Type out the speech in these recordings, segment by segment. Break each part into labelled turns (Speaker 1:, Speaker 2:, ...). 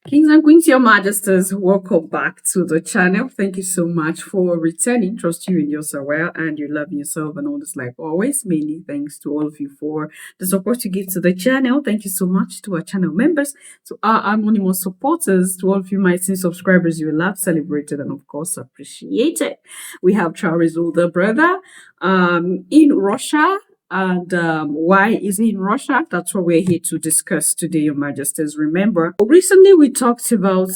Speaker 1: Kings and Queens, Your Majesties, welcome back to the channel. Thank you so much for returning. Trust you and yourself well, and you love yourself and all this like always. Many thanks to all of you for the support you give to the channel. Thank you so much to our channel members, to our anonymous supporters, to all of you my esteemed subscribers. You love, celebrated, and of course appreciated. We have Traore's older brother in Russia. And why is he in Russia? That's what we're here to discuss today, Your Majesties. Remember, recently we talked about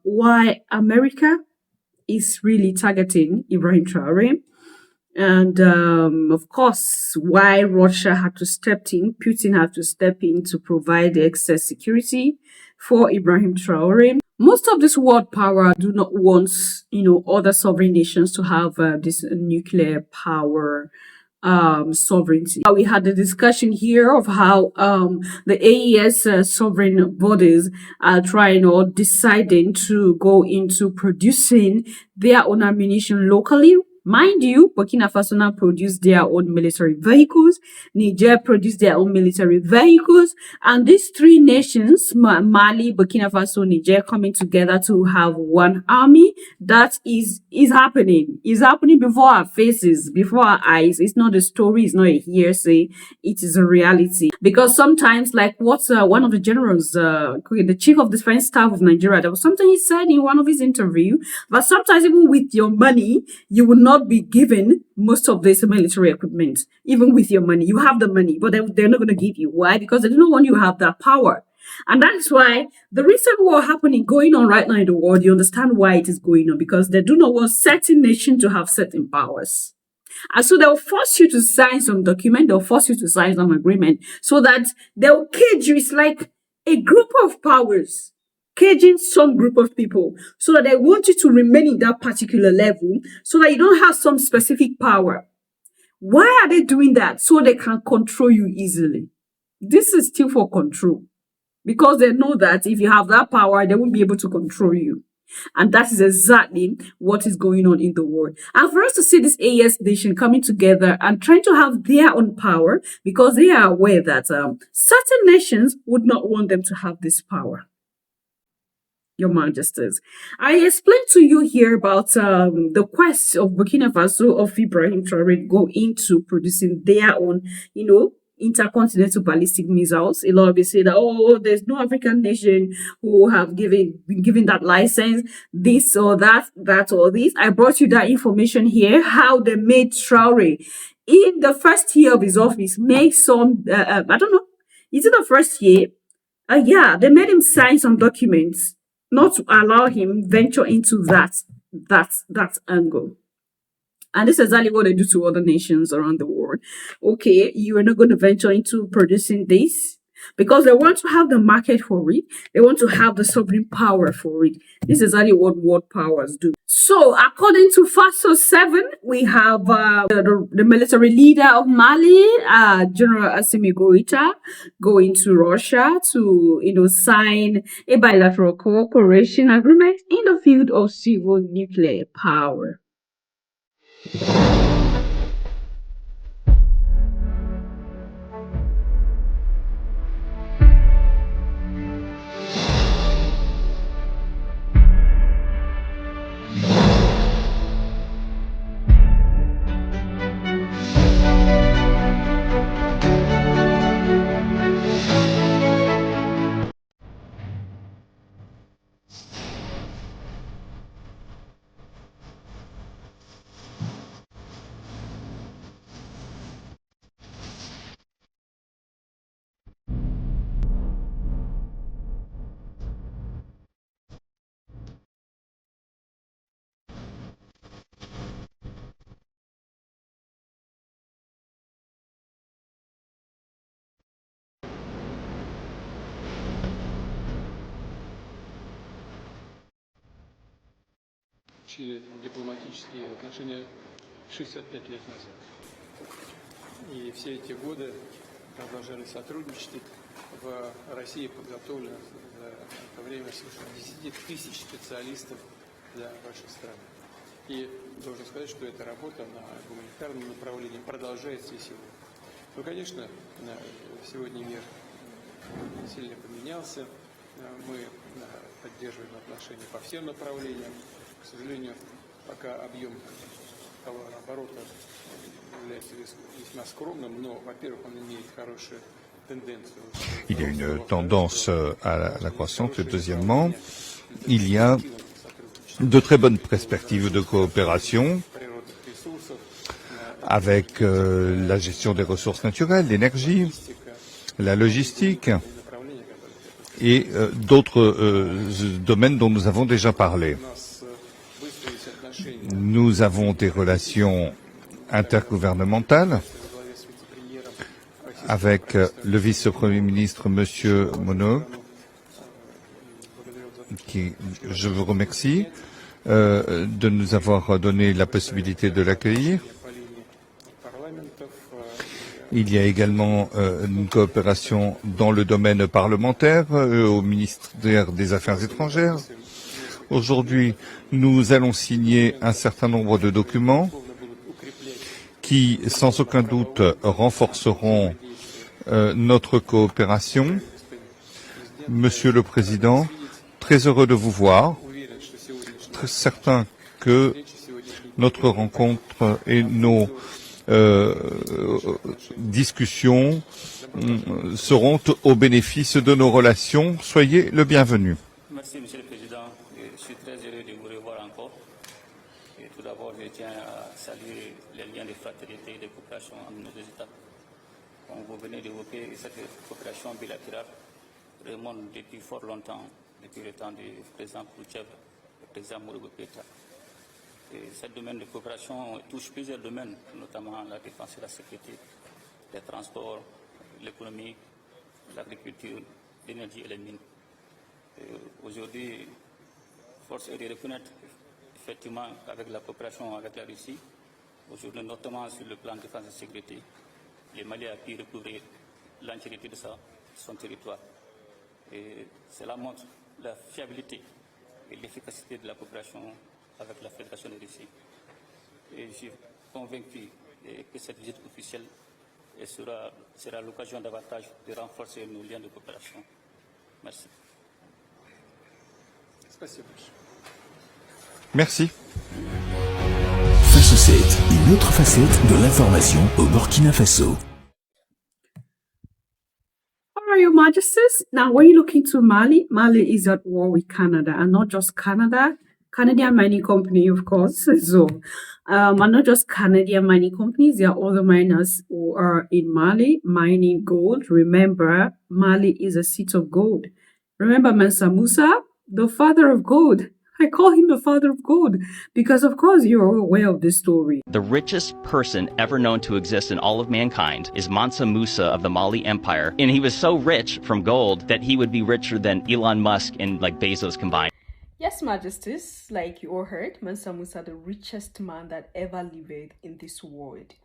Speaker 1: why America is really targeting Ibrahim Traore. And of course, why Russia had to step in, Putin had to step in to provide excess security for Ibrahim Traore. Most of this world power do not want, other sovereign nations to have this nuclear power sovereignty. We had a discussion here of how the AES sovereign bodies are trying or deciding to go into producing their own ammunition locally. Mind you, Burkina Faso now produce their own military vehicles, Niger produce their own military vehicles, and these three nations, Mali, Burkina Faso, Niger, coming together to have one army. That is happening. It's happening before our faces, before our eyes. It's not a story, it's not a hearsay, it is a reality. Because sometimes, like what one of the generals, the chief of defense staff of Nigeria, there was something he said in one of his interview, but sometimes even with your money, you will not be given most of this military equipment. Even with your money, you have the money, but they're not going to give you. Why? Because they don't want you to have that power. And that's why the recent war going on right now in the world, you understand why it is going on, because they do not want certain nations to have certain powers. And so they'll force you to sign some document, they'll force you to sign some agreement, so that they'll cage you. It's like a group of powers caging some group of people, so that they want you to remain in that particular level, so that you don't have some specific power. Why are they doing that? So they can control you easily. This is still for control, because they know that if you have that power, they won't be able to control you. And that is exactly what is going on in the world. And for us to see this AES nation coming together and trying to have their own power, because they are aware that certain nations would not want them to have this power. Your Majesties, I explained to you here about the quest of Burkina Faso of Ibrahim Traore go into producing their own, intercontinental ballistic missiles. A lot of you say that, oh, there's no African nation who have been given that license, this or that or this. I brought you that information here, how they made Traore in the first year of his office make some, I don't know, is it the first year? Yeah, they made him sign some documents not to allow him venture into that angle. And this is exactly what they do to other nations around the world. Okay, you are not going to venture into producing this, because they want to have the market for it. They want to have the sovereign power for it. This is exactly what world powers do. So, according to FASO 7, we have the military leader of Mali, General Assimi Goïta, going to Russia to, sign a bilateral cooperation agreement in the field of civil nuclear power.
Speaker 2: Дипломатические отношения 65 лет назад. И все эти годы продолжали сотрудничать. В России подготовлено за это время свыше 10 тысяч специалистов для вашей страны. И должен сказать, что эта работа на гуманитарном направлении продолжается и сегодня. Ну, конечно, сегодня мир сильно поменялся. Мы поддерживаем отношения по всем направлениям. К сожалению, пока объем товарооборота является весьма скромным, но, во-первых, он имеет хорошие тенденцию.
Speaker 3: Il y a une tendance à la croissance. Et deuxièmement, il y a de très bonnes perspectives de coopération avec la gestion des ressources naturelles, l'énergie, la logistique et d'autres domaines dont nous avons déjà parlé. Nous avons des relations intergouvernementales avec le vice-premier ministre, Monsieur Monod, qui, je vous remercie de nous avoir donné la possibilité de l'accueillir. Il y a également une coopération dans le domaine parlementaire au ministère des Affaires étrangères. Aujourd'hui, nous allons signer un certain nombre de documents qui, sans aucun doute, renforceront notre coopération. Monsieur le Président, très heureux de vous voir, très certain que notre rencontre et nos discussions seront au bénéfice de nos relations. Soyez le bienvenu.
Speaker 4: Merci, Monsieur le Président. Je suis très heureux de vous revoir encore. Et tout d'abord, je tiens à saluer les liens de fraternité et de coopération entre nos deux États. Comme vous venez d'évoquer, cette coopération bilatérale remonte depuis fort longtemps, depuis le temps du président Khrouchtchev, le président Modibo-Keïta. Ce domaine de coopération touche plusieurs domaines, notamment la défense et la sécurité, les transports, l'économie, l'agriculture, l'énergie et les mines. Aujourd'hui, force est de reconnaître effectivement qu'avec la coopération avec la Russie, aujourd'hui notamment sur le plan de défense et sécurité, le Mali a pu recouvrir l'entièreté de son territoire. Et cela montre la fiabilité et l'efficacité de la coopération avec la Fédération de Russie. Et je suis convaincu que cette visite officielle sera l'occasion davantage de renforcer nos liens de coopération. Merci.
Speaker 3: Merci.
Speaker 5: Face au 7, une autre facette de l'information au Burkina Faso.
Speaker 1: All right, Your Majesties. Now, when you look into Mali, Mali is at war with Canada, and not just Canada, Canadian mining company, of course. So, and not just Canadian mining companies, there are other miners who are in Mali mining gold. Remember, Mali is a seat of gold. Remember Mansa Musa, the father of gold. I call him the father of gold because, of course, you're aware of this story.
Speaker 6: The richest person ever known to exist in all of mankind is Mansa Musa of the Mali Empire. And he was so rich from gold that he would be richer than Elon Musk and like Bezos combined.
Speaker 1: Yes, Majesties, like you all heard, Mansa Musa, the richest man that ever lived in this world.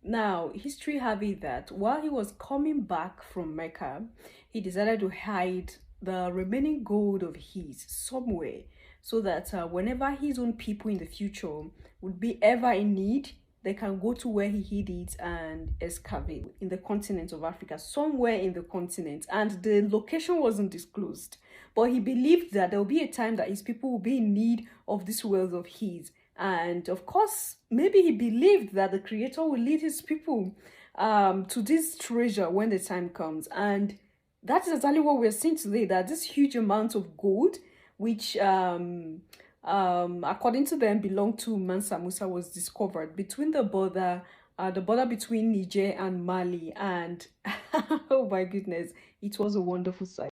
Speaker 1: Now, history have it that while he was coming back from Mecca, he decided to hide the remaining gold of his somewhere so that whenever his own people in the future would be ever in need, they can go to where he hid it and excavate in the continent of Africa, somewhere in the continent. And the location wasn't disclosed. But he believed that there will be a time that his people will be in need of this wealth of his. And of course, maybe he believed that the Creator will lead his people to this treasure when the time comes. And that is exactly what we're seeing today, that this huge amount of gold, which according to them belonged to Mansa Musa, was discovered between the border between Niger and Mali. And oh my goodness, it was a wonderful sight.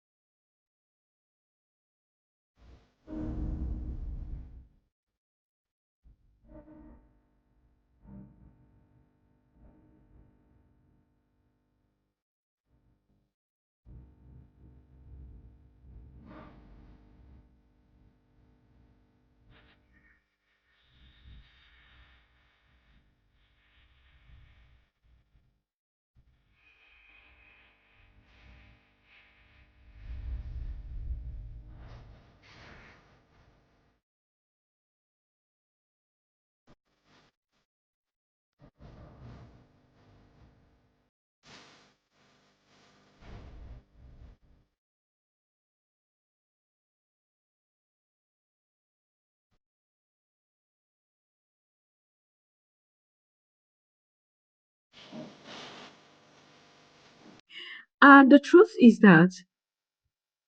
Speaker 1: And the truth is that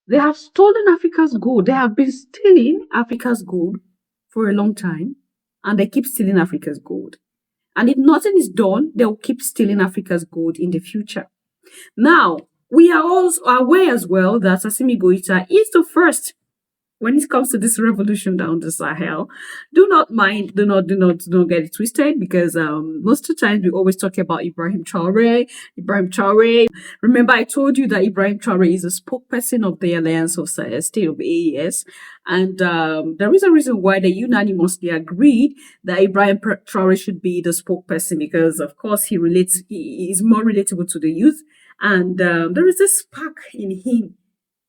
Speaker 1: they have stolen Africa's gold. They have been stealing Africa's gold for a long time, and they keep stealing Africa's gold. And if nothing is done, they'll keep stealing Africa's gold in the future. Now, we are also aware as well that Assimi Goïta is the first when it comes to this revolution down the Sahel. Do not mind, do not get it twisted, because most of the time we always talk about Ibrahim Traore. Remember, I told you that Ibrahim Traore is a spokesperson of the Alliance of Sahel State of AES, and there is a reason why they unanimously agreed that Ibrahim Traore should be the spokesperson, because of course he is more relatable to the youth, and there is this spark in him.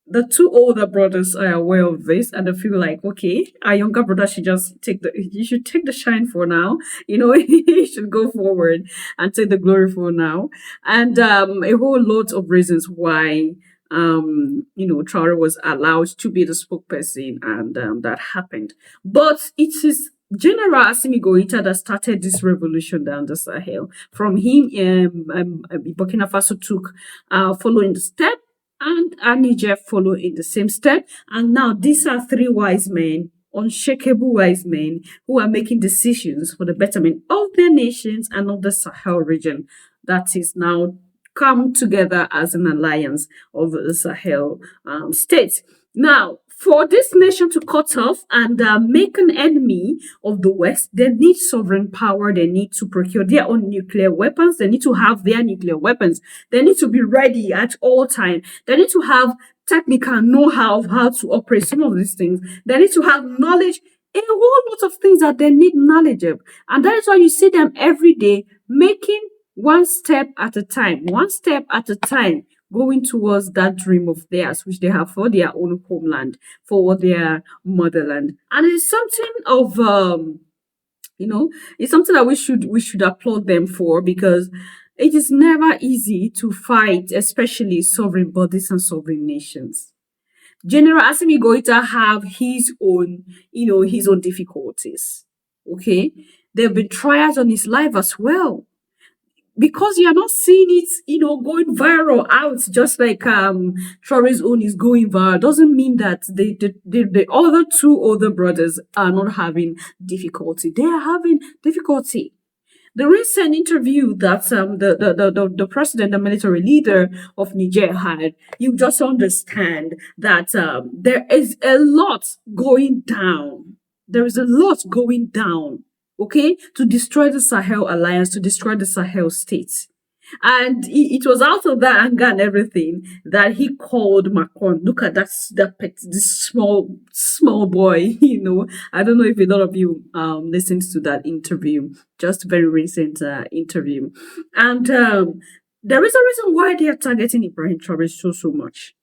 Speaker 1: The two older brothers are aware of this, and they feel like, okay, our younger brother should just take the shine for now. He should go forward and take the glory for now. And a whole lot of reasons why, Traore was allowed to be the spokesperson, and that happened. But it is General Assimi Goïta that started this revolution down the Sahel. From him, Burkina Faso took following the step, and Niger follow in the same step. And now these are three wise men, unshakable wise men, who are making decisions for the betterment of their nations and of the Sahel region that is now come together as an alliance of the Sahel states. Now, for this nation to cut off and make an enemy of the West, they need sovereign power. They need to procure their own nuclear weapons. They need to have their nuclear weapons. They need to be ready at all times. They need to have technical know-how of how to operate some of these things. They need to have knowledge, a whole lot of things that they need knowledge of. And that is why you see them every day making one step at a time, going towards that dream of theirs, which they have for their own homeland, for their motherland. And it's something of, it's something that we should applaud them for, because it is never easy to fight, especially sovereign bodies and sovereign nations. General Assimi Goïta have his own difficulties. Okay, there have been trials on his life as well. Because you are not seeing it, going viral out, just like Traore's own is going viral, doesn't mean that the other two older brothers are not having difficulty. They are having difficulty. The recent interview that the president, the military leader of Niger had, you just understand that there is a lot going down. There is a lot going down. Okay, to destroy the Sahel Alliance, to destroy the Sahel states. And it was out of that anger and everything that he called Macron. Look at this small boy, I don't know if a lot of you listened to that interview, just very recent interview. And there is a reason why they are targeting Ibrahim Traore so much.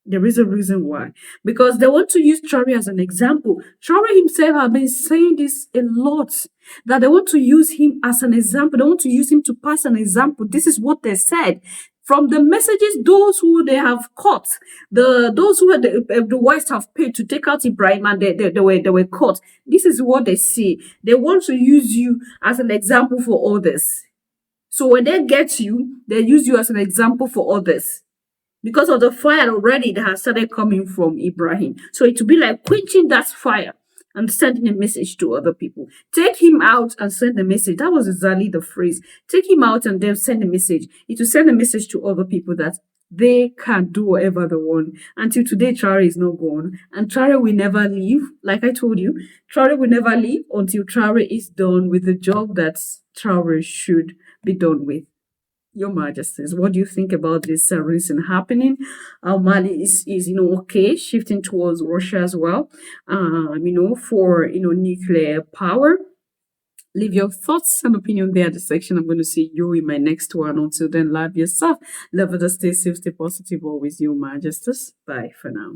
Speaker 1: There is a reason why. Because they want to use Traore as an example. Traore himself has been saying this a lot, that they want to use him as an example. They want to use him to pass an example. This is what they said. From the messages, those who they have caught, those who the West have paid to take out Ibrahim, and they were caught. This is what they see. They want to use you as an example for others. So when they get you, they use you as an example for others, because of the fire already that has started coming from Ibrahim. So it will be like quenching that fire and sending a message to other people. Take him out and send a message. That was exactly the phrase. Take him out and then send a message. It will send a message to other people that they can do whatever they want. Until today, Traore is not gone. And Traore will never leave. Like I told you, Traore will never leave until Traore is done with the job that Traore should be done with. Your Majesties, what do you think about this recent happening? Mali is okay, shifting towards Russia as well, for nuclear power. Leave your thoughts and opinion there in the section. I'm going to see you in my next one. Until then, love yourself. Love others, stay safe, stay positive. Always, Your Majesties. Bye for now.